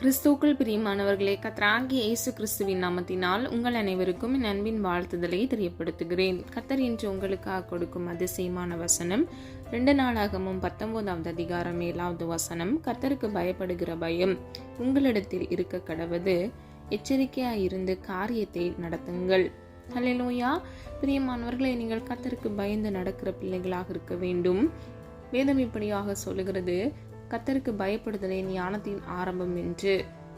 கிறிஸ்துவுக்குள் பிரியமானவர்களே, கர்த்தராகிய இயேசு கிறிஸ்துவின் நாமத்தினால் உங்கள் அனைவருக்கும் என் அன்பின் வாழ்த்துதலை தெரியப்படுத்துகிறேன். கர்த்தர் இன்று உங்களுக்காக கொடுக்கும் அதிசயமான வசனம் 2 நாளாகமம் 19வது அதிகாரம் 7வது வசனம். கர்த்தருக்கு பயப்படுகிற பயம் உங்களிடத்தில் இருக்க கடவது, எச்சரிக்கையாயிருந்து காரியத்தை நடத்துங்கள். ஹல்லேலூயா. பிரியமானவர்களே, நீங்கள் கர்த்தருக்கு பயந்து நடக்கிற பிள்ளைகளாக இருக்க வேண்டும். வேதம் இப்படியாக சொல்லுகிறது, கர்த்தருக்கு பயப்படுதலே ஞானத்தின் ஆரம்பம் என்று.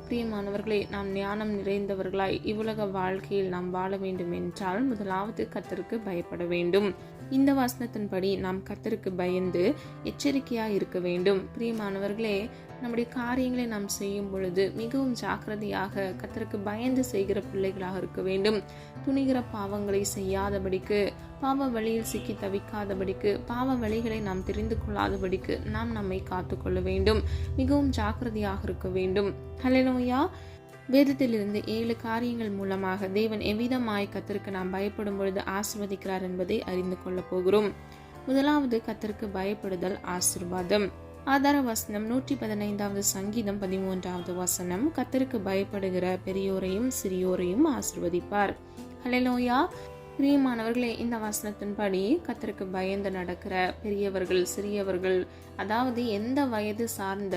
பிரியமானவர்களே, நாம் ஞானம் நிறைந்தவர்களாய் இவ்வுலக வாழ்க்கையில் நாம் வாழ வேண்டும் என்றால் முதலாவது கர்த்தருக்கு பயப்பட வேண்டும். இந்த வசனத்தின்படி நாம் கர்த்தருக்கு பயந்து எச்சரிக்கையாய் இருக்க வேண்டும். பிரியமானவர்களே, நம்முடைய காரியங்களை நாம் செய்யும் பொழுது மிகவும் ஜாக்கிரதையாக கர்த்தருக்கு பயந்து செய்கிற பிள்ளைகளாக இருக்க வேண்டும். துணிகிற பாவங்களை செய்யாதபடிக்கு, பாவ வழியில் சிக்கி தவிக்காதபடிக்கு, பாவ வழிகளை நாம் தெரிந்து கொள்ளாதபடிக்கு நாம் நம்மை காத்துக்கொள்ள வேண்டும். மிகவும் ஜாக்கிரதையாக இருக்க வேண்டும். ஹல்லேலூயா. வேதத்திலிருந்து 7 காரியங்கள் மூலமாக தேவன் எவ்விதமாய் கர்த்தருக்கு நாம் பயப்படும் பொழுது ஆசீர்வதிக்கிறார் என்பதை அறிந்து கொள்ள போகிறோம். முதலாவது, கர்த்தருக்கு பயப்படுதல் ஆசீர்வாதம். ஆதார வசனம் 115வது சங்கீதம் 13வது வசனம். கர்த்தருக்கு பயப்படுகிற பெரியோரையும் சிறியோரையும் ஆசீர்வதிப்பார். ஹல்லேலூயா. பிரியமானவர்களே, இந்த வசனத்தின்படி கர்த்தருக்கு பயந்து நடக்கிற பெரியவர்கள் சிறியவர்கள், அதாவது எந்த வயது சார்ந்த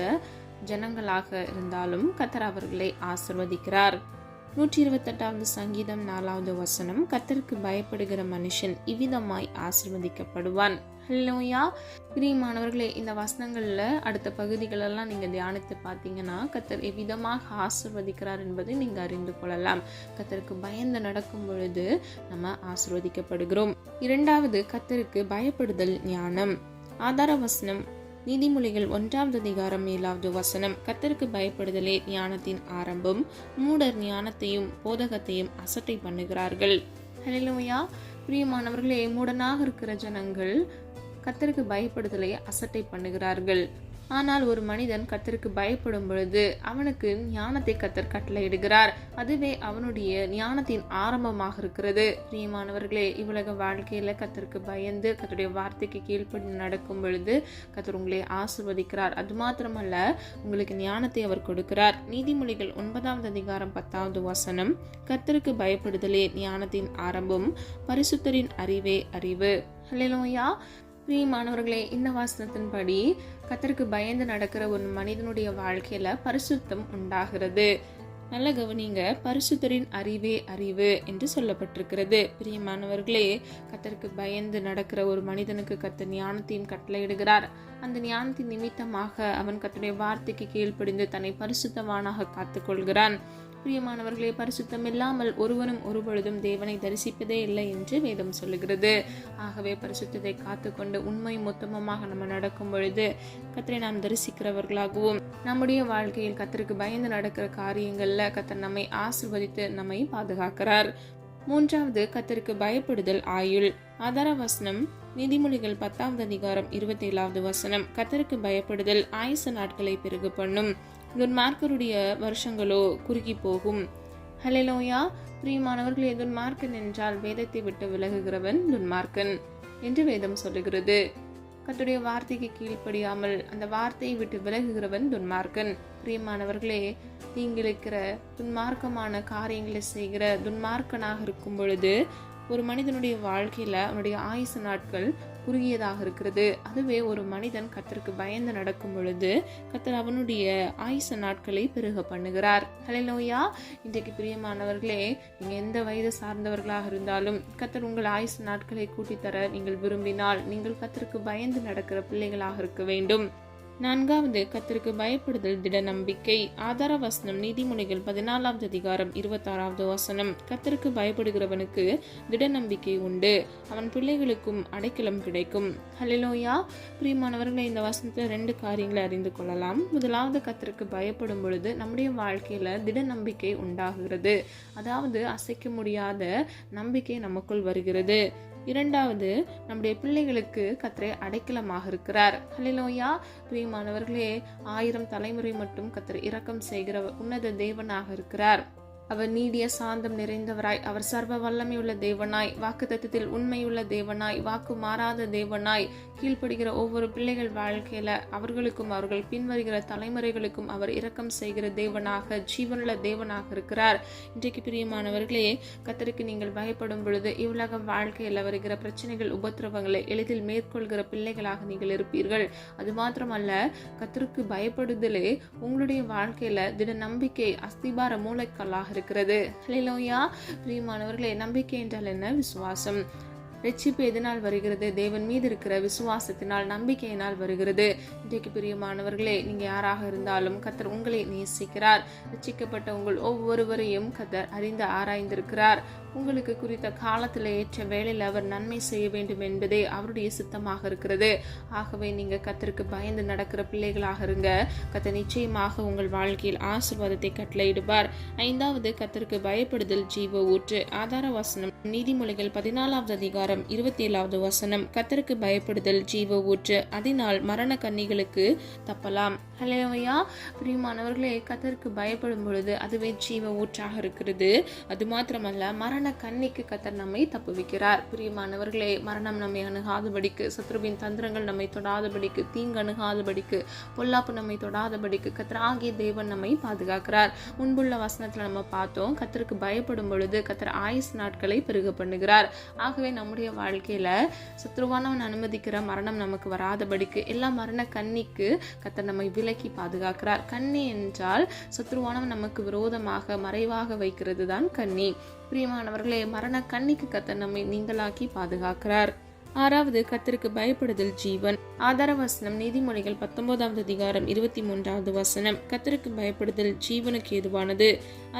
ஜனங்களாக இருந்தாலும் கர்த்தர் அவர்களை ஆசீர்வதிக்கிறார். 128வது சங்கீதம் 4வது வசனம். கர்த்தருக்கு பயப்படுகிற மனுஷன் இவ்விதமாய் ஆசீர்வதிக்கப்படுவான். ஹல்லேலூயா. பிரியமானவர்களே, இந்த வசனங்கள்ல அடுத்த பகுதிகளெல்லாம் நீங்க தியானித்து பார்த்தீங்கன்னா கர்த்தர் எவ்விதமாக ஆசீர்வதிக்கிறார் என்பதை நீங்க அறிந்து கொள்ளலாம். கர்த்தருக்கு பயந்து நடக்கும் பொழுது நம்ம ஆசீர்வதிக்கப்படுகிறோம். இரண்டாவது, கர்த்தருக்கு பயப்படுதல் ஞானம். ஆதார வசனம் நீதிமொழிகள் 1வது அதிகாரம் 7வது வசனம். கர்த்தருக்கு பயப்படுதலே ஞானத்தின் ஆரம்பம், மூடர் ஞானத்தையும் போதகத்தையும் அசட்டை பண்ணுகிறார்கள். ஹல்லேலூயா. பிரியமானவர்களே, மூடனாக இருக்கிற ஜனங்கள் கர்த்தருக்கு பயப்படுதலை அசட்டை பண்ணுகிறார்கள். ஆனால் ஒரு மனிதன் கர்த்தருக்கு பயப்படும் பொழுது அவனுக்கு ஞானத்தை கர்த்தர் கட்டளையிடுகிறார். அதுவே அவனுடைய ஞானத்தின் ஆரம்பமாக இருக்கிறது. பிரியமானவர்களே, இவ்வுலக வாழ்க்கையில கர்த்தருக்கு பயந்து கர்த்தருடைய வார்த்தைக்கு கீழ்ப்படி நடக்கும் பொழுது கர்த்தர் உங்களை ஆசீர்வதிக்கிறார். அது மாத்திரமல்ல, உங்களுக்கு ஞானத்தை அவர் கொடுக்கிறார். நீதிமொழிகள் 9வது அதிகாரம் 10வது வசனம். கர்த்தருக்கு பயப்படுதலே ஞானத்தின் ஆரம்பம், பரிசுத்தரின் அறிவே அறிவு. ஹல்லேலூயா. பிரியமானவர்களே, இந்த வசனத்தின்படி கர்த்தருக்கு பயந்து நடக்கிற ஒரு மனிதனுடைய வாழ்க்கையில பரிசுத்தம் உண்டாகிறது. நல்ல கவனிங்க, பரிசுத்தரின் அறிவே அறிவு என்று சொல்லப்பட்டிருக்கிறது. பிரியமானவர்களே, கர்த்தருக்கு பயந்து நடக்கிற ஒரு மனிதனுக்கு கர்த்தர் ஞானத்தையும் கட்டளையிடுகிறார். அந்த ஞானத்தின் நிமித்தமாக அவன் கர்த்தருடைய வார்த்தைக்கு கீழ்ப்படிந்து தன்னை பரிசுத்தவானாக காத்துக்கொள்கிறான். பிரியமானவர்களே, பரிசுத்தம் இல்லாமல் ஒருவனும் ஒருபொழுதும் தேவனை தரிசிப்பதே இல்லை என்று வேதம் சொல்லுகிறது. ஆகவே பரிசுத்தத்தை காத்துக்கொண்டு உண்மை மொத்தமாக நம்ம நடக்கும் பொழுது கர்த்தரை நாம் தரிசிக்கிறவர்களாகவும், நம்முடைய வாழ்க்கையில் கர்த்தருக்கு பயந்து நடக்கிற காரியங்கள்ல கர்த்தர் நம்மை ஆசீர்வதித்து நம்மை பாதுகாக்கிறார். மூன்றாவது, கர்த்தருக்கு பயப்படுதல் ஆயுள். ஆதார வசனம் நீதிமொழிகள் 10வது அதிகாரம் 27வது வசனம். கர்த்தருக்கு பயப்படுதல் ஆயுசு நாட்களை பெருக பண்ணும், துன்மார்க்கருடைய வருஷங்களோ குறுகி போகும். ஹல்லேலூயா. பிரியமானவர்களே, துன்மார்க்கன் என்றால் வேதத்தை விட்டு விலகுகிறவன் துன்மார்க்கன் என்று வேதம் சொல்லுகிறது. கர்த்தருடைய வார்த்தைக்கு கீழ்ப்படியாமல் அந்த வார்த்தையை விட்டு விலகுகிறவன் துன்மார்க்கன். பிரியமானவர்களே, தீங்கிழைக்கிற துன்மார்க்கமான காரியங்களை செய்கிற துன்மார்க்கனாக இருக்கும் பொழுது ஒரு மனிதனுடைய வாழ்க்கையில அவனுடைய ஆயுசு நாட்கள் குறுகியதாக இருக்கிறது. அதுவே ஒரு மனிதன் கர்த்தருக்கு பயந்து நடக்கும் பொழுது கர்த்தர் அவனுடைய ஆயுசு நாட்களை பெருக பண்ணுகிறார். ஹல்லேலூயா. இன்றைக்கு பிரியமானவர்களே, நீங்க எந்த வயது சார்ந்தவர்களாக இருந்தாலும் கர்த்தர் உங்கள் ஆயுசு நாட்களை கூட்டித்தர நீங்கள் விரும்பினால் நீங்கள் கர்த்தருக்கு பயந்து நடக்கிற பிள்ளைகளாக இருக்க வேண்டும். நான்காவது, கர்த்தருக்கு பயப்படுதல் திட நம்பிக்கை. ஆதார வசனம் நீதிமொழிகள் 14வது அதிகாரம் 26வது வசனம். கர்த்தருக்கு பயப்படுகிறவனுக்கு திட நம்பிக்கை உண்டு, அவன் பிள்ளைகளுக்கும் அடைக்கலம் கிடைக்கும். ஹல்லேலூயா. பிரியமானவர்களை, இந்த வசனத்துல 2 காரியங்களை அறிந்து கொள்ளலாம். முதலாவது, கர்த்தருக்கு பயப்படும் பொழுது நம்முடைய வாழ்க்கையில திட நம்பிக்கை உண்டாகிறது. அதாவது அசைக்க முடியாத நம்பிக்கை நமக்குள் வருகிறது. இரண்டாவது, நம்முடைய பிள்ளைகளுக்கு கர்த்தர் அடைக்கலமாக இருக்கிறார். ஹல்லேலூயா. பிரியமானவர்களே, 1000 தலைமுறை மட்டும் கர்த்தர் இரக்கம் செய்கிற உன்னத தேவனாக இருக்கிறார். அவர் நீடிய சாந்தம் நிறைந்தவராய், அவர் சர்வ வல்லமையுள்ள தேவனாய், வாக்குத்தத்தத்தில் உண்மையுள்ள தேவனாய், வாக்கு மாறாத தேவனாய், கீழ்ப்படுகிற ஒவ்வொரு பிள்ளைகள் வாழ்க்கையில அவர்களுக்கும் அவர்கள் பின்வருகிற தலைமுறைகளுக்கும் அவர் இரக்கம் செய்கிற தேவனாக, ஜீவனுள்ள தேவனாக இருக்கிறார். இன்றைக்கு பிரியமானவர்களே, கர்த்தருக்கு நீங்கள் பயப்படும் பொழுது இவ்வுலக வாழ்க்கையில் வருகிற பிரச்சனைகள், உபத்திரவங்களை எளிதில் மேற்கொள்கிற பிள்ளைகளாக நீங்கள் இருப்பீர்கள். அது மாத்திரமல்ல, கர்த்தருக்கு பயப்படுதலே உங்களுடைய வாழ்க்கையில திட நம்பிக்கை அஸ்திபார மூளைக்கல்லாக இருக்கிறது. ஹல்லேலூயா. பிரியமானவர்களே, நம்பிக்கை என்றால் என்ன? விசுவாசம். ரட்சிப்பு எதனால் வருகிறது? தேவன் மீது இருக்கிற விசுவாசத்தினால், நம்பிக்கையினால் வருகிறது. இன்றைக்கு பிரியமானவர்களே, நீங்க யாராக இருந்தாலும் கர்த்தர் உங்களை நேசிக்கிறார். ரட்சிக்கப்பட்ட உங்கள் ஒவ்வொருவரையும் கர்த்தர் அறிந்து ஆராய்ந்திருக்கிறார். உங்களுக்கு குறித்த காலத்தில் ஏற்ற வேளையில் அவர் நன்மை செய்ய வேண்டும் என்பதே அவருடைய சித்தமாக இருக்கிறது. ஆகவே நீங்க கர்த்தருக்கு பயந்து நடக்கிற பிள்ளைகளாக இருங்க. கர்த்தர் நிச்சயமாக உங்கள் வாழ்க்கையில் ஆசீர்வாதத்தை கட்டளையிடுவார். 5வது, கர்த்தருக்கு பயப்படுதல் ஜீவ ஊற்று. ஆதார வசனம் நீதிமொழிகள் 14வது அதிகாரம் 27வது வசனம். கர்த்தருக்கு பயப்படுதல் ஜீவ ஊற்று, அதனால் மரண கன்னிகளுக்கு தப்பலாம். ஹல்லேலூயா. பிரியமானவர்களே, கர்த்தருக்கு பயப்படும் பொழுது அதுவே ஜீவ ஊற்றாக இருக்கிறது. அது மாத்திரமல்ல, மரண கன்னிக்கு கர்த்தர் நம்மை தப்புவிக்கிறார். பிரியமானவர்களே, மரணம் நம்மை அணுகாதபடிக்கு, சத்ருவின் தந்திரங்கள் நம்மை தொடாதபடிக்கு, தீங்கு அணுகாதபடிக்கு, பொல்லாப்பு நம்மை தொடாதபடிக்கு கர்த்தராகிய தேவன் நம்மை பாதுகாக்கிறார். முன்புள்ள வசனத்துல நம்ம பார்த்தோம், கர்த்தருக்கு பயப்படும் பொழுது கர்த்தர் ஆயுசு நாட்களை பெருக பண்ணுகிறார். ஆகவே நம்முடைய வாழ்க்கையில சத்ருவானவன் அனுமதிக்கிற மரணம் நமக்கு வராதபடிக்கு எல்லா மரண கன்னிக்கு கர்த்தர் நம்மை விலக்கி பாதுகாக்கிறார். கன்னி என்றால் சத்ருவானவன் நமக்கு விரோதமாக மறைவாக வைக்கிறது தான் கன்னி. பிரியமானவர்களே, மரண கன்னிக்கு கர்த்தர் நம்மை நீங்களாக்கி பாதுகாக்கிறார். 6வது, கர்த்தருக்கு பயப்படுதல் ஜீவன். ஆதார வசனம் நீதிமொழிகள் 19வது அதிகாரம் 23வது வசனம். கர்த்தருக்கு பயப்படுதல் ஜீவனுக்கு ஏதுவானது,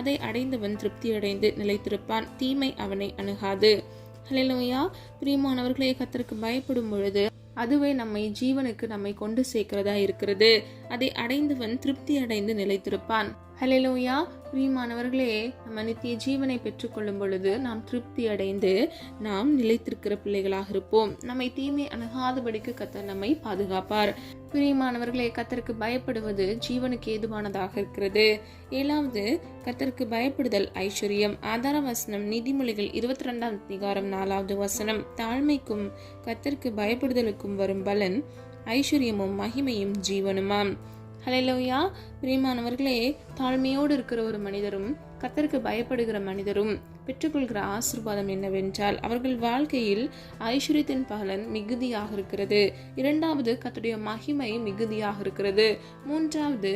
அதை அடைந்தவன் திருப்தி அடைந்து நிலைத்திருப்பான், தீமை அவனை அணுகாது. ஹல்லேலூயா. பிரியமானவர்களே, கர்த்தருக்கு பயப்படும் பொழுது அதுவே நம்மை ஜீவனுக்கு நம்மை கொண்டு சேர்க்கிறதா இருக்கிறது. அதை அடைந்தவன் திருப்தி அடைந்து நிலைத்திருப்பான். ஹல்லேலூயா. பிரியமானவர்களே, நம்ம நித்திய ஜீவனை பெற்றுக்கொள்ளும் பொழுது நாம் திருப்தி அடைந்து நாம் நிலைத்திருக்கிற பிள்ளைகளாக இருப்போம். நம்மை தீமை அணுகாதபடிக்கு கர்த்தர் நம்மை பாதுகாப்பார். பிரியமானவர்களே, கர்த்தருக்கு பயப்படுவது ஜீவனுக்கு ஏதுவானதாக இருக்கிறது. 7வது, கர்த்தருக்கு பயப்படுதல் ஐஸ்வர்யம். ஆதார வசனம் நீதிமொழிகள் 22வது அதிகாரம் 4வது வசனம். தாழ்மைக்கும் கர்த்தருக்கு பயப்படுதலுக்கும் வரும் பலன் ஐஸ்வர்யமும் மகிமையும் ஜீவனுமாம். ஹல்லேலூயா. பிரியமானவர்களே, தாழ்மையோடு இருக்கிற ஒரு மனிதரும் கர்த்தருக்கு பயப்படுகிற மனிதரும் பெற்றுக்கொள்கிற ஆசீர்வாதம் என்னவென்றால் அவர்கள் வாழ்க்கையில் ஐஸ்வர்யத்தின் பலன் மிகுதியாக இருக்கிறது. 2வது, கர்த்தருடைய மகிமை மிகுதியாக இருக்கிறது. 3வது,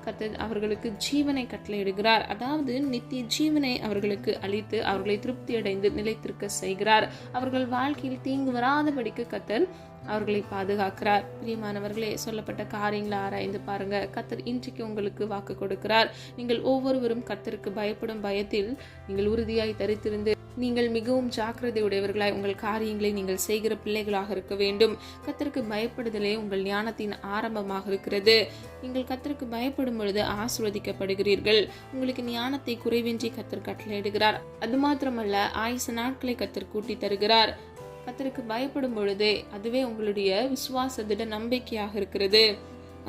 கர்த்தர் அவர்களுக்கு ஜீவனை கட்டளையிடுகிறார். அதாவது நித்திய ஜீவனை அவர்களுக்கு அளித்து அவர்களை திருப்தி அடைந்து நிலைத்திருக்க செய்கிறார். அவர்கள் வாழ்க்கையில் தீங்கு வராதபடிக்கு கர்த்தர் அவர்களை பாதுகாக்கிறார். பிரியமானவர்களே, சொல்லப்பட்ட காரியங்களை ஆராய்ந்து பாருங்க. கர்த்தர் இன்றைக்கு உங்களுக்கு வாக்கு கொடுக்கிறார். நீங்கள் ஒவ்வொருவரும் கர்த்தருக்கு பயப்படும் பயத்தில் நீங்கள் உறுதியாய் தரித்திருந்து நீங்கள் மிகவும் ஜாக்கிரதை உடையவர்களாய் உங்கள் காரியங்களை நீங்கள் செய்கிற பிள்ளைகளாக இருக்க வேண்டும். கர்த்தருக்கு பயப்படுதலே உங்கள் ஞானத்தின் ஆரம்பமாக இருக்கிறது. நீங்கள் கர்த்தருக்கு பயப்படும் பொழுது ஆசீர்வதிக்கப்படுகிறீர்கள். உங்களுக்கு ஞானத்தை குறைவின்றி கர்த்தர் கட்டளையிடுகிறார். அது மாத்திரமல்ல, ஆயுசு நாட்களை கர்த்தர் கூட்டி தருகிறார். கர்த்தருக்கு பயப்படும் பொழுதே அதுவே உங்களுடைய விசுவாச திட நம்பிக்கையாக இருக்கிறது.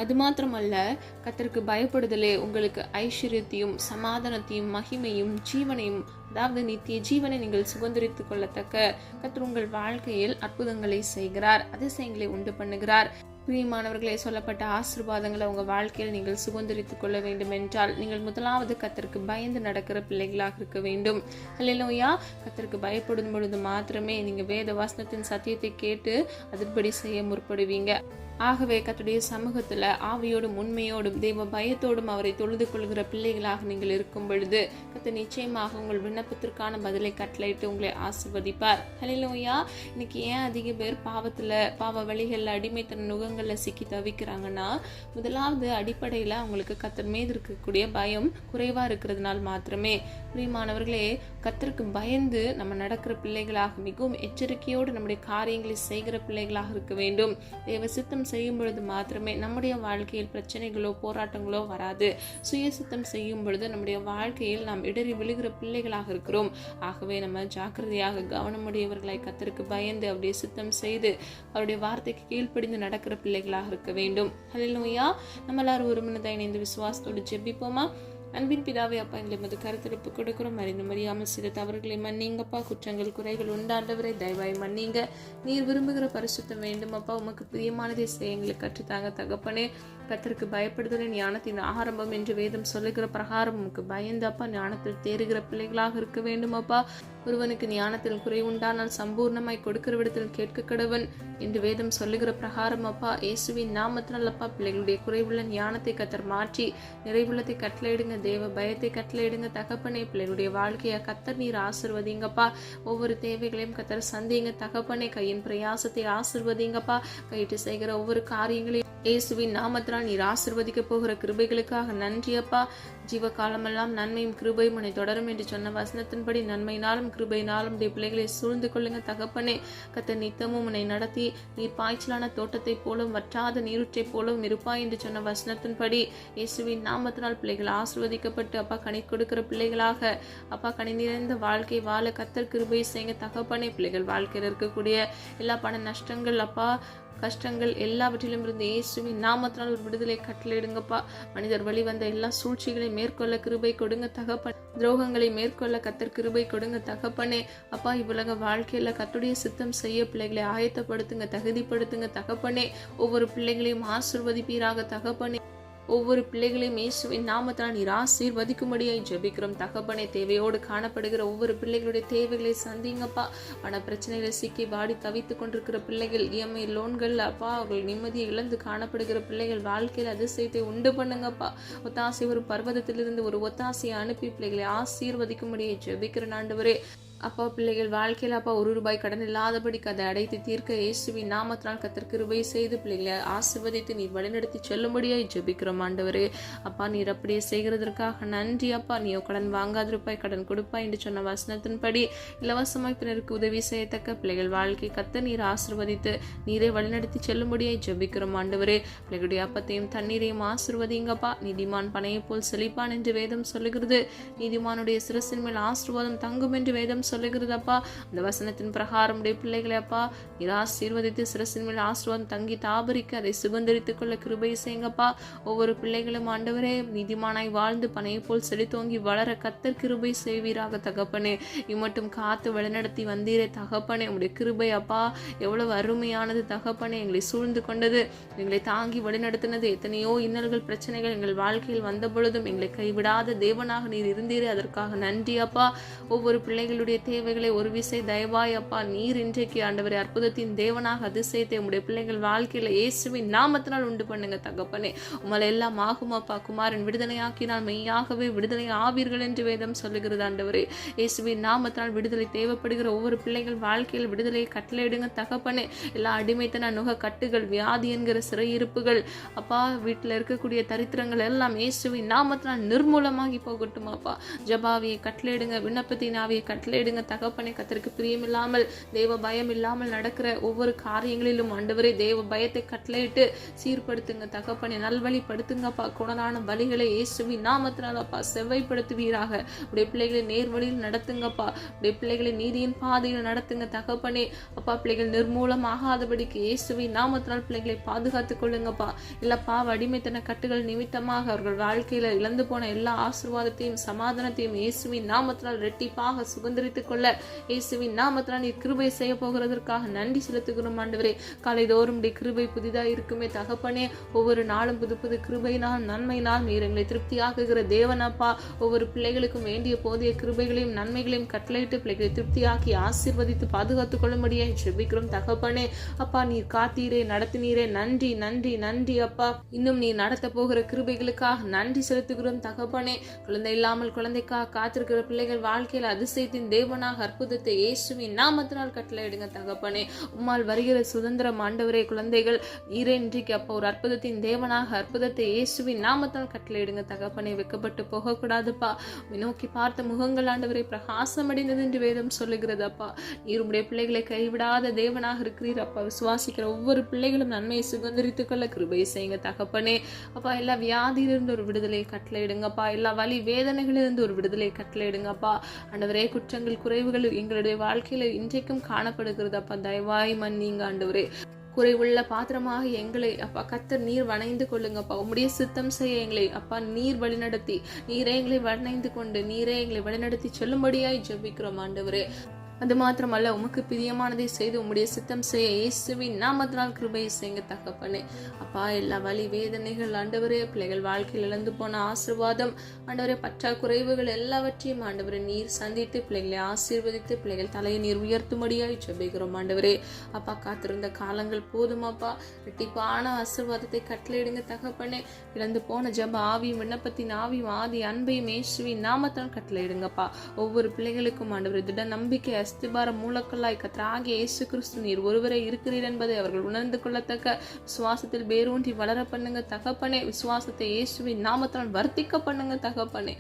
அது மாத்திரமல்ல, கர்த்தருக்கு பயப்படுதலே உங்களுக்கு ஐஸ்வர்யத்தையும் சமாதானத்தையும் மகிமையும் ஜீவனையும், அதாவது நித்திய ஜீவனை நீங்கள் சுதந்திரித்துக் கொள்ளத்தக்க கர்த்தர் உங்கள் வாழ்க்கையில் அற்புதங்களை செய்கிறார், அதிசயங்களை உண்டு பண்ணுகிறார். பிரியமானவர்களே, சொல்லப்பட்ட ஆசீர்வாதங்களை உங்க வாழ்க்கையில் நீங்கள் சுதந்திரித்துக் கொள்ள வேண்டும் என்றால் நீங்கள் முதலாவது கர்த்தருக்கு பயந்து நடக்கிற பிள்ளைகளாக இருக்க வேண்டும். ஹல்லேலூயா. கர்த்தருக்கு பயப்படும் பொழுது மாத்திரமே நீங்க வேத வசனத்தின் சத்தியத்தை கேட்டு அதன்படி செய்ய முற்படுவீங்க. ஆகவே கர்த்தருடைய சமூகத்துல ஆவியோடும் உண்மையோடும் தெய்வ பயத்தோடும் அவரை தொழுது கொள்கிற பிள்ளைகளாக நீங்கள் இருக்கும் பொழுது கர்த்தர் நிச்சயமாக உங்கள் விண்ணப்பத்திற்கான பதிலை கட்டளையிட்டு உங்களை ஆசீர்வதிப்பார். ஹல்லேலூயா. இன்னைக்கு ஏன் அதிக பேர் பாவ வழிகள்ல அடிமைத்தன நுகங்கள்ல சிக்கி தவிக்கிறாங்கன்னா, முதலாவது அடிப்படையில அவங்களுக்கு கர்த்தர் மீது இருக்கக்கூடிய பயம் குறைவா இருக்கிறதுனால் மாத்திரமே. பிரியமானவர்களே, கர்த்தருக்கு பயந்து நம்ம நடக்கிற பிள்ளைகளாக மிகவும் எச்சரிக்கையோடு நம்முடைய காரியங்களை செய்கிற பிள்ளைகளாக இருக்க வேண்டும். தேவ சித்தம் செய்யும் பொழுது மாத்திரமே நம்முடைய வாழ்க்கையில் பிரச்சனைகளோ போராட்டங்களோ வராது. சுய சித்தம் செய்யும் பொழுது நம்முடைய வாழ்க்கையில் நாம் இடறி விழுகிற பிள்ளைகளாக இருக்கிறோம். ஆகவே நம்ம ஜாக்கிரதையாக கவனமுடையவர்களாய் கர்த்தருக்கு பயந்து அவருடைய சித்தம் செய்து அவருடைய வார்த்தைக்கு கீழ்ப்படிந்து நடக்கிற பிள்ளைகளாக இருக்க வேண்டும். ஹல்லேலூயா. நம்ம எல்லாரும் ஒரு மனதாய் இணைந்து விசுவாசத்தோடு ஜெபிப்போமா? அன்பின் பிதாவே அப்பா, எங்களை மது கருத்திருப்பு கொடுக்கிறோம். அறிந்து மறியாமல் சில தவறுகளை மன்னிங்கப்பா. குற்றங்கள் குறைகள் உண்டாண்டவரை தயவாய் மன்னிங்க. நீர் விரும்புகிற பரிசுத்தம் வேண்டும் அப்பா. உமக்கு பிரியமானதை செய்ய எங்களுக்கு கற்றுத்தாங்க தகப்பனே. கர்த்தருக்கு பயப்படுதலை ஞானத்தின் ஆரம்பம் என்று வேதம் சொல்லுகிற பிரகாரம் உமக்கு பயந்து அப்பா ஞானத்தில் தேறுகிற பிள்ளைகளாக இருக்க வேண்டும் அப்பா. ஒருவனுக்கு ஞானத்தில் குறை உண்டானால் சம்பூர்ணமாய் கொடுக்கிற விடத்தில் கேட்க கடவன் என்று வேதம் சொல்லுகிற பிரகாரம் அப்பா, இயேசுவின் நாமத்தினால் அப்பா பிள்ளைகளுடைய குறைவுள்ள ஞானத்தை கத்தர் மாற்றி நிறைவுள்ளத்தை கட்டளையிடுங்க. தேவ பயத்தை கட்டளையிடுங்க தகப்பனே. பிள்ளைகளுடைய வாழ்க்கையை கத்தர் நீர் ஆசிர்வதிங்கப்பா. ஒவ்வொரு தேவைகளையும் கத்தர் சந்திங்க தகப்பனே. கையின் பிரயாசத்தை ஆசிர்வதிங்கப்பா. கையிட்டு செய்கிற ஒவ்வொரு காரியங்களையும் இயேசுவின் நாமத்தினால் நீர் ஆசிர்வதிக்க போகிற கிருபைகளுக்காக நன்றி அப்பா. ஜீவ காலமெல்லாம் நன்மையும் கிருபையும் உன்னை தொடரும் என்று சொன்ன வசனத்தின்படி நன்மையினாலும் கிருபையினாலும் உடைய பிள்ளைகளை சூழ்ந்து கொள்ளுங்க தகப்பனே. கர்த்தர் நித்தமும் உன்னை நடத்தி நீர் பாய்ச்சலான தோட்டத்தை போலும் வற்றாத நீருற்றை போலும் இருப்பாய் என்று சொன்ன வசனத்தின்படி இயேசுவின் நாமத்தினால் பிள்ளைகள் ஆசிர்வதிக்கப்பட்டு அப்பா கனி கொடுக்கிற பிள்ளைகளாக அப்பா கனி நிறைந்த வாழ்க்கை வாழ கர்த்தர் கிருபை செய்யுங்க தகப்பனே. பிள்ளைகள் வாழ்க்கையில் இருக்கக்கூடிய எல்லா பண நஷ்டங்கள் அப்பா கஷ்டங்கள் எல்லாவற்றிலும் இருந்து இயேசுவின் நாமத்தினால் ஒரு விடுதலை கட்டளையிடுங்கப்பா. மனிதர் வழிவந்த எல்லா சூழ்ச்சிகளை மேற்கொள்ள கிருபை கொடுங்க தகப்பன். துரோகங்களை மேற்கொள்ள கர்த்தர் கிருபை கொடுங்க தகப்பனே. அப்பா இவ்வுலக வாழ்க்கையில கர்த்தருடைய சித்தம் செய்ய பிள்ளைகளை ஆயத்தப்படுத்துங்க, தகுதிப்படுத்துங்க தகப்பனே. ஒவ்வொரு பிள்ளைகளையும் ஆசிர்வதிப்பீராக தகப்பனே. ஒவ்வொரு பிள்ளைகளையும் இயேசுவின் நாமத்தினால் நீர் ஆசீர்வதிக்கும்படியாய் ஜெபிக்கிறோம் தகப்பனே. தேவையோடு காணப்படுகிற ஒவ்வொரு பிள்ளைகளுடைய தேவைகளை சந்திங்கப்பா. பண பிரச்சனைகளை சிக்கி வாடி தவித்து கொண்டிருக்கிற பிள்ளைகள், இஎம்ஐ லோன்கள் அப்பா அவர்கள் நிம்மதியை இழந்து காணப்படுகிற பிள்ளைகள் வாழ்க்கையில் அதிசயத்தை உண்டு பண்ணுங்கப்பா. ஒத்தாசை ஒரு பர்வதத்திலிருந்து ஒரு ஒத்தாசையை அனுப்பி பிள்ளைகளை ஆசீர்வதிக்கும்படியாய் ஜெபிக்கிற ஆண்டவரே. அப்பா பிள்ளைகள் வாழ்க்கையில் அப்பா ₹1 கடன் இல்லாதபடிக்கு அதை அடைத்து தீர்க்க இயேசுவின் நாமத்தினால் கர்த்தர் கிருபை செய்து பிள்ளைகளை ஆசீர்வதித்து நீர் வழிநடத்தி செல்லும்படியாய் ஜெபிக்கிறோம் ஆண்டவரே. அப்பா நீர் அப்படியே செய்கிறதற்காக நன்றி அப்பா. நீயோ கடன் வாங்காதிருப்பாய், கடன் கொடுப்பாய் என்று சொன்ன வசனத்தின்படி இலவசமாய் பிறருக்கு உதவி செய்யத்தக்க பிள்ளைகள் வாழ்க்கை கர்த்தர் நீர் ஆசீர்வதித்து நீரை வழிநடத்தி செல்லும்படியாய் ஜெபிக்கிறோம் ஆண்டவரே. பிள்ளைகளுடைய அப்பத்தையும் தண்ணீரையும் ஆசீர்வதிங்கப்பா. நீதிமான் பனையை போல் செழிப்பான் என்று வேதம் சொல்லுகிறது. நீதிமானுடைய சிரசின் மேல் ஆசீர்வாதம் தங்கும் என்று வேதம் சொல்லுகிறதப்பா. அந்த வசனத்தின் பிரகாரம் உடைய பிள்ளைகளை அப்பா நீர் ஆசீர்வதித்து சிரசின் மேல் ஆசீர்வாதம் தங்கி தாபரிக்க அதை சுகந்தரித்துக் கொள்ள கிருபை செய்யுங்கப்பா. ஒவ்வொரு பிள்ளைகளும் ஆண்டவரே நீதிமானாய் வாழ்ந்து பனையை போல் செழித்தோங்கி வளர கர்த்தர் கிருபை செய்வீராக தகப்பனே. இம்மட்டும் காத்து வழிநடத்தி வந்தீரே தகப்பனே. உடைய கிருபை அப்பா எவ்வளவு அருமையானது தகப்பனே. எங்களை சூழ்ந்து கொண்டது, எங்களை தாங்கி வழிநடத்தினது. எத்தனையோ இன்னல்கள் பிரச்சனைகள் எங்கள் வாழ்க்கையில் வந்த பொழுதும் எங்களை கைவிடாத தேவனாக நீர் இருந்தீரே, அதற்காக நன்றி அப்பா. ஒவ்வொரு பிள்ளைகளுடைய தேவைகளை ஒரு விசை தயவாய் அப்பா நீர் இன்றைக்கு ஆண்டவரே அற்புதத்தின் தேவனாக அதிசயத்தை உடைய பிள்ளைகள் வாழ்க்கையில இயேசுவின் நாமத்தினால் உண்டு பண்ணுங்க தகப்பனே. உம்மால் எல்லாம் ஆகும் அப்பா. குமாரன் விடுதலையாக்கினால் மெய்யாகவே விடுதலை ஆவீர்கள் என்று வேதம் சொல்லுகிறது ஆண்டவரே. இயேசுவின் நாமத்தினால் விடுதலை தேவைப்படுகிற ஒவ்வொரு பிள்ளைகள் வாழ்க்கையில் விடுதலையை கட்டளையிடுங்க தகப்பனே. எல்லா அடிமைத்தன நுக கட்டுகள், வியாதி என்கிற சிறையிருப்புகள் அப்பா, வீட்டில் இருக்கக்கூடிய தரித்திரங்கள் எல்லாம் இயேசுவின் நாமத்தினால் நிர்மூலமாகி போகட்டும் அப்பா. ஜபாவியை கட்டளையிடுங்க, விண்ணப்பத்தின் ஆவியை கட்டளையிடுங்க தகப்பனே. கர்த்தருக்கு பிரியமில்லாமல் தேவ பயம் இல்லாமல் நடக்கிற ஒவ்வொரு காரியங்களிலும் ஆண்டவரே தேவ பயத்தை கட்டளையிட்டு சீர்படுத்துங்க தகப்பனே. நல்வழிப்படுத்துங்கப்பா. குணரான வழிகளை இயேசுவின் நாமத்தினால் அப்பா செவ்வைப்படுத்துவீராக. உடைய பிள்ளைகளை நேர்வழியில் நடத்துங்கப்பா. உடைய பிள்ளைகளை நீதியின் பாதையில் நடத்துங்க தகப்பனே. அப்பா பிள்ளைகள் நிர்மூலமாகாதபடிக்கு இயேசுவின் நாமத்தினால் பிள்ளைகளை பாதுகாத்துக் கொள்ளுங்கப்பா. இல்ல பாவ அடிமைத்தன கட்டுகள் நிமித்தமாக அவர்கள் வாழ்க்கையில இழந்து போன எல்லா ஆசீர்வாதத்தையும் சமாதானத்தையும் இயேசுவின் நாமத்தினால் ரெட்டிப்பாக சுதந்திரித்துக் கொள்ள இயேசுவின் நாமத்தினால் நீர் கிருபை செய்ய போகிறதற்காக நன்றி செலுத்துகிறோம் ஆண்டவரே. காலைதோறும் கிருபை புதிதாக இருக்குமே தகப்பனே. ஒவ்வொரு நாளும் புது புது கிருபையினால் நன்மையினால் நீர் எங்களை திருப்தியாக்குகிற தேவனப்பா. ஒவ்வொரு பிள்ளைகளுக்கும் வேண்டிய போதிய கிருபைகளையும் நன்மைகளையும் கட்டளையிட்டு பிள்ளைகளை திருப்தியாக்கி ஆசீர்வதித்து பாதுகாத்துக் கொள்ளும்படியாக ஜெபிக்கிறோம் தகப்பனே. அப்பா நீர் காத்தீரே, நடத்தினீரே, நன்றி நன்றி நன்றி அப்பா. இன்னும் நீர் நடத்த போகிற கிருபைகளுக்காக நன்றி செலுத்துகிறோம் தகப்பனே. குழந்தை இல்லாமல் குழந்தைக்காக காத்திருக்கிற பிள்ளைகள் வாழ்க்கையில் அதிசயத்தின் தேவனாக அற்புதத்தை இயேசுவின் நாமத்தினால் கட்டளையிடுங்க தகப்பனே. உம்மால் வருகிற சுதந்திரம் ஆண்டவரே. குழந்தைகள் நீரே இன்றைக்கு அப்போ ஒரு அற்புதத்தின் தேவனாக அற்புதத்தை இயேசுவின் நாமத்தால் கட்டளையிடுங்க தகப்பனே. வெக்கப்பட்டு போகக்கூடாதுப்பா. நோக்கி பார்த்த முகங்கள் ஆண்டவரை பிரகாசம் அடைந்தது என்று வேதம் சொல்லுகிறது அப்பா. நீர் உம்முடைய பிள்ளைகளை கைவிடாத தேவனாக இருக்கிறீர் அப்பா. விசுவாசிக்கிற ஒவ்வொரு பிள்ளைகளும் நன்மையை சுதந்திரித்துக் கொள்ள கிருபை செய்யுங்க தகப்பனே. அப்பா எல்லா வியாதியிலிருந்து ஒரு விடுதலை கட்டளையிடுங்கப்பா. எல்லா வலி வேதனைகளிலிருந்து ஒரு விடுதலை கட்டளையிடுங்கப்பா ஆண்டவரே. குற்றங்கள் குறைவுகள் எங்களுடைய வாழ்க்கையில இன்றைக்கும் காணப்படுகிறது அப்பா. தயவாய் மன்னிங்க ஆண்டவரே. குறைவுள்ள பாத்திரமாக எங்களை அப்பா கர்த்தர் நீர் வணைந்து கொள்ளுங்கப்பா. உம்முடைய சித்தம் செய்ய எங்களை அப்பா நீர் வழிநடத்தி, நீரே எங்களை வணைந்து கொண்டு, நீரே எங்களை வழிநடத்தி செல்லும்படியாய் ஜெபிக்கிறோம் ஆண்டவரே. அது மாத்திரமல்ல, உமக்கு பிரியமானதை செய்து உம்முடைய சித்தம் செய்ய இயேசுவின் நாமத்தினால் கிருபையை செய்யுங்க தகப்பனே. அப்பா, எல்லா வலி வேதனைகள் ஆண்டவரே, பிள்ளைகள் வாழ்க்கையில் இழந்து போன ஆசீர்வாதம் ஆண்டவரே, பற்றாக்குறைவுகள் எல்லாவற்றையும் ஆண்டவரே நீர் சந்தித்து பிள்ளைகளை ஆசீர்வதித்து பிள்ளைகள் தலையை நீர் உயர்த்தும்படியாய் ஜெபிக்கிறோம் ஆண்டவரே. அப்பா, காத்திருந்த காலங்கள் போதுமாப்பா, இரட்டிப்பான ஆசீர்வாதத்தை கட்டளையிடுங்க தகப்பனே. இழந்து போன ஜெப ஆவியும் விண்ணப்பத்தின் ஆவியும் ஆதி அன்பையும் இயேசுவின் நாமத்தால் கட்டளையிடுங்கப்பா. ஒவ்வொரு பிள்ளைகளுக்கும் ஆண்டவரே திட நம்பிக்கை அஸ்திபார மூலக்கல்லாய் கர்த்தராகிய இயேசு கிறிஸ்து நீர் ஒருவரே இருக்கிறீர் என்பதை அவர்கள் உணர்ந்து கொள்ளத்தக்க விசுவாசத்தில் வேரூன்றி வளர பண்ணுங்க தகப்பனே. விசுவாசத்தை இயேசுவின் நாமத்தால் வர்த்திக்க பண்ணுங்க தகப்பனே.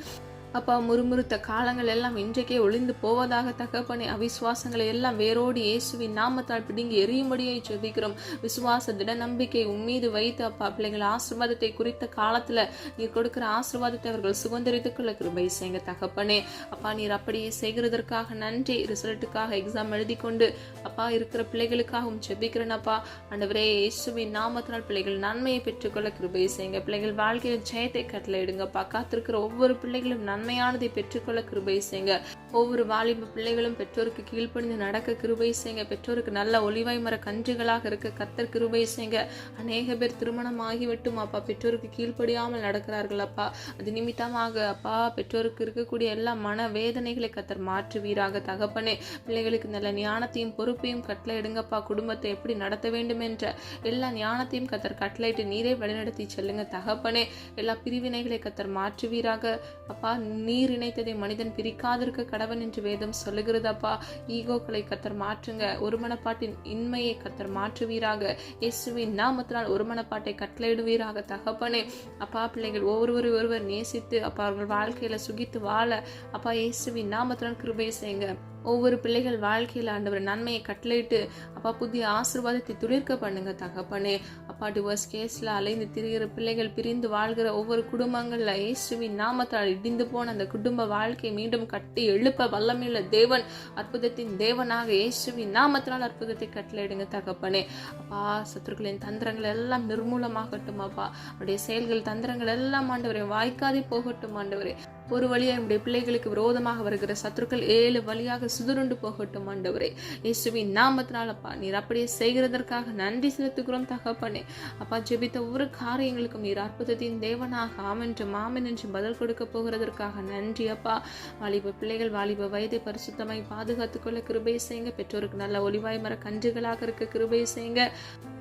அப்பா, முறுமுறுத்த காலங்கள் எல்லாம் இன்றைக்கே ஒளிந்து போவதாக தகப்பனே. அவிசுவாசங்களை எல்லாம் வேரோடு இயேசுவின் நாமத்தால் பிடுங்கி எரியும்படியை ஜெபிக்கிறோம். விசுவாச திட நம்பிக்கை உம்மீது வைத்து அப்பா பிள்ளைகள் ஆசீர்வாதத்தை குறித்த காலத்துல நீர் கொடுக்கிற ஆசீர்வாதத்தை அவர்கள் சுதந்திரித்துக் கொள்ள கிருபை செய்யுங்க தகப்பனே. அப்பா, நீர் அப்படியே செய்கிறதற்காக நன்றி. ரிசல்ட்டுக்காக எக்ஸாம் எழுதி கொண்டு அப்பா இருக்கிற பிள்ளைகளுக்காகவும் ஜெபிக்கிறேனப்பா. ஆண்டவரே, இயேசுவின் நாமத்தினால் பிள்ளைகள் நன்மையை பெற்றுக்கொள்ள கிருபை செய்யுங்க. பிள்ளைகள் வாழ்க்கையில் ஜெயத்தை கட்டளையிடுங்கப்பா. காத்திருக்கிற ஒவ்வொரு பிள்ளைகளும் நன்மையானதை பெற்றுக்கொள்ள கிருபை செய்யுங்க. ஒவ்வொரு வாலிப பிள்ளைகளும் பெற்றோருக்கு கீழ்ப்படிந்து நடக்க கிருபை செய்யுங்க. பெற்றோருக்கு நல்ல ஒளிவாய் மர கன்றுகளாக இருக்க கர்த்தர் கிருபை செய்யுங்க. அநேக பேர் திருமணம் ஆகிவிட்டும் அப்பா பெற்றோருக்கு கீழ்ப்படியாமல் நடக்கிறார்கள் அப்பா. அது நிமித்தமாக அப்பா பெற்றோருக்கு இருக்கக்கூடிய எல்லா மன வேதனைகளை கர்த்தர் மாற்றுவீராக தகப்பனே. பிள்ளைகளுக்கு நல்ல ஞானத்தையும் பொறுப்பையும் கட்டளையிடுங்கப்பா. குடும்பத்தை எப்படி நடத்த வேண்டும் என்ற எல்லா ஞானத்தையும் கர்த்தர் கட்டளையிட்டு நீரே வழிநடத்தி செல்லுங்க தகப்பனே. எல்லா பிரிவினைகளை கர்த்தர் மாற்றுவீராக அப்பா. நீர் இணைத்ததை மனிதன் பிரிக்காதிருக்க கடவன் என்று வேதம் சொல்லுகிறதப்பா. ஈகோக்களை கர்த்தர் மாற்றுங்க. ஒருமனப்பாட்டின் இன்மையை கர்த்தர் மாற்றுவீராக. இயேசுவின் நாமத்தினால் ஒருமனப்பாட்டை கட்டளையிடுவீராக தகப்பனே. அப்பா, பிள்ளைகள் ஒருவர் நேசித்து அப்பா அவர்கள் வாழ்க்கையில சுகித்து வாழ அப்பா இயேசுவின் நாமத்தினால் கிருபை செய்யுங்க. ஒவ்வொரு பிள்ளைகள் வாழ்க்கையில் ஆண்டவர் நன்மையை கட்டளையிட்டு அப்பா புதிய ஆசீர்வாதத்தை துளிர்க்க பண்ணுங்க தகப்பனே. அப்பா, டிவோர்ஸ் கேஸ்ல அலைந்து திரிகிற பிள்ளைகள், பிரிந்து வாழ்கிற ஒவ்வொரு குடும்பங்கள்ல இயேசுவின் நாமத்தால் இடிந்து போன அந்த குடும்ப வாழ்க்கை மீண்டும் கட்டி எழுப்ப வல்லமையுள்ள தேவன், அற்புதத்தின் தேவனாக இயேசுவின் நாமத்தினால் அற்புதத்தை கட்டளையிடுங்க தகப்பனே. அப்பா, சத்துருக்களின் தந்திரங்கள் எல்லாம் நிர்மூலமாகட்டும் அப்பா. அவருடைய செயல்கள் தந்திரங்கள் எல்லாம் ஆண்டவரை வாய்க்காதே போகட்டும் ஆண்டவரே. ஒரு வழியாக நம்முடைய பிள்ளைகளுக்கு விரோதமாக வருகிற சத்துருக்கள் 7 வழியாக சுதுருண்டு போகட்டும் ஆண்டவரே. இயேசுவின் நாமத்தினால் அப்பா நீர் அப்படியே செய்கிறதற்காக நன்றி செலுத்துகிறோம் தகப்பனே. அப்பா, ஜெபித்த ஒவ்வொரு காரியங்களுக்கும் நீர் அற்புதத்தின் தேவனாக ஆமென்றும் ஆமென் என்று பதில் கொடுக்க போகிறதற்காக நன்றி அப்பா. வாலிப பிள்ளைகள் வாலிப வயதை பரிசுத்தமாய் பாதுகாத்துக் கொள்ள கிருபை செய்யுங்க. பெற்றோருக்கு நல்ல ஒளிவாய் மர கன்றுகளாக இருக்க கிருபை செய்யுங்க.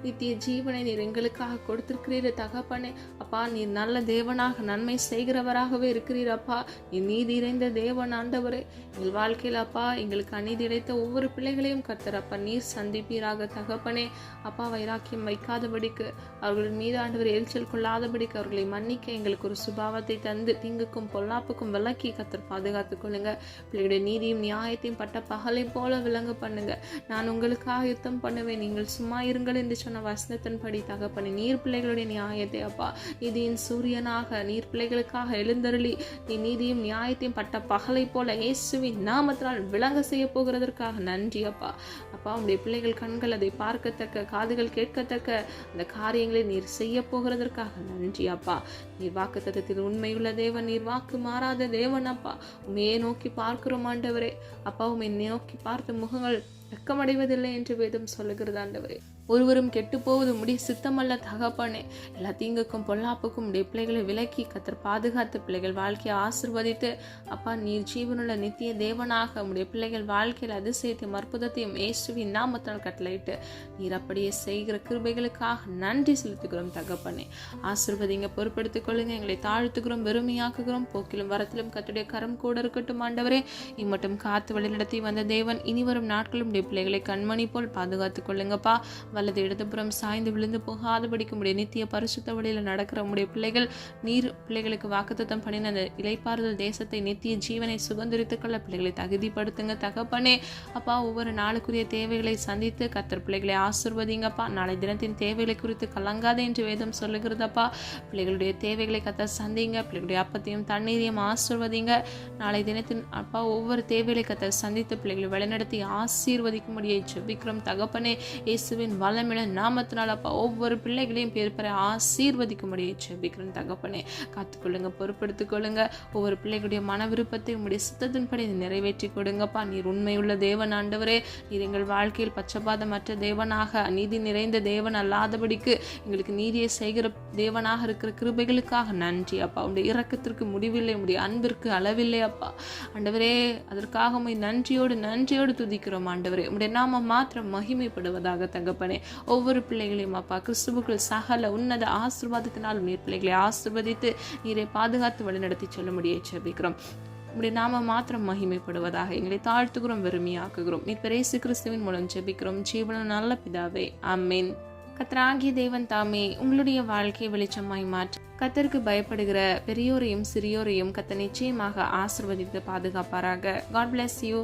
நித்திய ஜீவனை நீர் எங்களுக்காக கொடுத்திருக்கிறீர் தகப்பனே. அப்பா, நீர் நல்ல தேவனாக நன்மை செய்கிறவராகவே இருக்கிறீர் அப்பா. நீ நீதி இறைந்த தேவன் ஆண்டவரே. எங்கள் வாழ்க்கையில் அப்பா எங்களுக்கு அநீதி இழைத்த ஒவ்வொரு பிள்ளைகளையும் கர்த்தர் அப்பா நீர் சந்திப்பீராக தகப்பனே. அப்பா, வைராக்கியம் வைக்காதபடிக்கு அவர்கள் மீது ஆண்டவர் எரிச்சல் கொள்ளாதபடிக்கு அவர்களை மன்னிக்க எங்களுக்கு ஒரு சுபாவத்தை தந்து தீங்குக்கும் பொல்லாப்புக்கும் விலக்கி கர்த்தர் பாதுகாத்துக் கொள்ளுங்க. பிள்ளைகளுடைய நீதியும் நியாயத்தையும் பட்ட பகலை போல விளங்க பண்ணுங்க. நான் உங்களுக்காக யுத்தம் பண்ணுவேன், நீங்கள் சும்மா இருங்கள் என்று சொன்ன வசனத்தின்படி தகப்பனே நீர் பிள்ளைகளுடைய நியாயத்தை அப்பா நீதியின் சூரியனாக நீர் பிள்ளைகளுக்காக எழுந்தருளி நீ நீதியும் நியாயத்தையும் பட்ட பகலை போல இயேசுவின் நாமத்தினால் விளங்க செய்ய போகிறதற்காக நன்றி அப்பா. அப்பா, உங்களுடைய பிள்ளைகள் கண்கள் அதை பார்க்கத்தக்க, காதுகள் கேட்கத்தக்க அந்த காரியங்களை நீர் செய்ய போகிறதற்காக நன்றி அப்பா. நீர் வாக்கு தத்தத்தில் உண்மையுள்ள தேவன், நீர் வாக்கு மாறாத தேவன் அப்பா. உண்மையை நோக்கி பார்க்கிறோம் ஆண்டவரே. அப்பா, உண்மை நோக்கி பார்த்த முகங்கள் வெக்கமடைவதில்லை என்று வேதம் சொல்லுகிறது ஆண்டவரே. ஒருவரும் கெட்டு போவது உம்முடைய சித்தமல்ல தகப்பனே. எல்லா தீங்குக்கும் பொல்லாப்புக்கும் உடைய பிள்ளைகளை விலக்கி கர்த்தர் பாதுகாத்து பிள்ளைகள் வாழ்க்கையை ஆசீர்வதித்து அப்பா நீர் ஜீவனுள்ள நித்திய தேவனாக உடைய பிள்ளைகள் வாழ்க்கையில் அதிசயத்தையும் அற்புதத்தையும் இயேசுவின் நாமத்தால் கட்டளையிட்டு நீர் அப்படியே செய்கிற கிருபைகளுக்காக நன்றி செலுத்துகிறோம் தகப்பனே. ஆசீர்வதிங்க, பொறுப்படுத்திக் கொள்ளுங்க. எங்களை தாழ்த்துகிறோம், வெறுமையாக்குகிறோம். போக்கிலும் வரத்திலும் கர்த்தருடைய கரம் கூட இருக்கட்டும் ஆண்டவரே. இம்மட்டும் காத்து வழிநடத்தி வந்த தேவன் இனி வரும் நாட்களும் உடைய பிள்ளைகளை கண்மணி போல் பாதுகாத்துக் கொள்ளுங்கப்பா. வலது இடதுபுறம் சாய்ந்து விழுந்து போகாதபடிக்கு உடைய நித்திய பரிசுத்த வழியில் நடக்கிற உடைய பிள்ளைகள் நீர் பிள்ளைகளுக்கு வாக்குத்தத்தம் பண்ணின அந்த இளைப்பாறுதல் தேசத்தை நித்திய ஜீவனை சுதந்திரித்துக் கொள்ள பிள்ளைகளை தகுதிப்படுத்துங்க தகப்பனே. அப்பா, ஒவ்வொரு நாளுக்குரிய தேவைகளை சந்தித்து கர்த்தர் பிள்ளைகளை ஆசீர்வதிங்கப்பா. நாளை தினத்தின் தேவைகளை குறித்து கலங்காதே என்று வேதம் சொல்லுகிறதப்பா. பிள்ளைகளுடைய தேவைகளை கர்த்தர் சந்திங்க. பிள்ளைகளுடைய அப்பத்தையும் தண்ணீரையும் ஆசீர்வதிங்க. நாளை தினத்தின் அப்பா ஒவ்வொரு தேவைகளை கர்த்தர் சந்தித்து பிள்ளைகளை வழிநடத்தி ஆசீர்வதிக்கும்படியை ஜெபிக்கிறோம் தகப்பனே. இயேசுவின் வல்லமையுள்ள நாமத்தினால் அப்பா ஒவ்வொரு பிள்ளைகளையும் பேர் பெற ஆசீர்வதிக்கும்படியே ஜெபிக்கிறேன் தகப்பனே. காத்துக்கொள்ளுங்க, பொறுப்படுத்திக் கொள்ளுங்க. ஒவ்வொரு பிள்ளைகளுடைய மன விருப்பத்தை உங்களுடைய சித்தத்தின்படி நிறைவேற்றி கொடுங்கப்பா. நீர் உண்மையுள்ள தேவன் ஆண்டவரே. நீர் எங்கள் வாழ்க்கையில் பட்சபாதமற்ற தேவனாக, நீதி நிறைந்த தேவன் அல்லாதபடிக்கு எங்களுக்கு நீதியை செய்கிற தேவனாக இருக்கிற கிருபைகளுக்காக நன்றி அப்பா. உடைய இரக்கத்திற்கு முடிவில்லை, உடைய அன்பிற்கு அளவில்லை அப்பா. ஆண்டவரே, அதற்காக உம்மை நன்றியோடு துதிக்கிறோம் ஆண்டவரே. உடைய நாம மாத்திரம் மகிமைப்படுவதாக தகப்பனே. ஒவ்வொரு பிள்ளைகளையும் அப்பா கிறிஸ்துவுக்குள் சகல உன்னத ஆசீர்வாதத்தினால் நீர் பிள்ளைகளை ஆசீர்வதித்து நீரை பாதுகாத்து வழிநடத்தி சொல்ல முடிய ஜெபிக்கிறோம். உடைய நாம மாத்திரம் மகிமைப்படுவதாக எங்களை தாழ்த்துகிறோம், வெறுமையாக்குகிறோம். நீர் இயேசு கிறிஸ்துவின் மூலம் ஜெபிக்கிறோம் ஜீவன நல்ல பிதாவே, ஆமென். கர்த்தராகிய தேவன் தாமே உங்களுடைய வாழ்க்கையை வெளிச்சமாய் மாற்ற கர்த்தருக்கு பயப்படுகிற பெரியோரையும் சிறியோரையும் கர்த்தர் நிச்சயமாக ஆசீர்வதித்து பாதுகாப்பாராக. God bless you.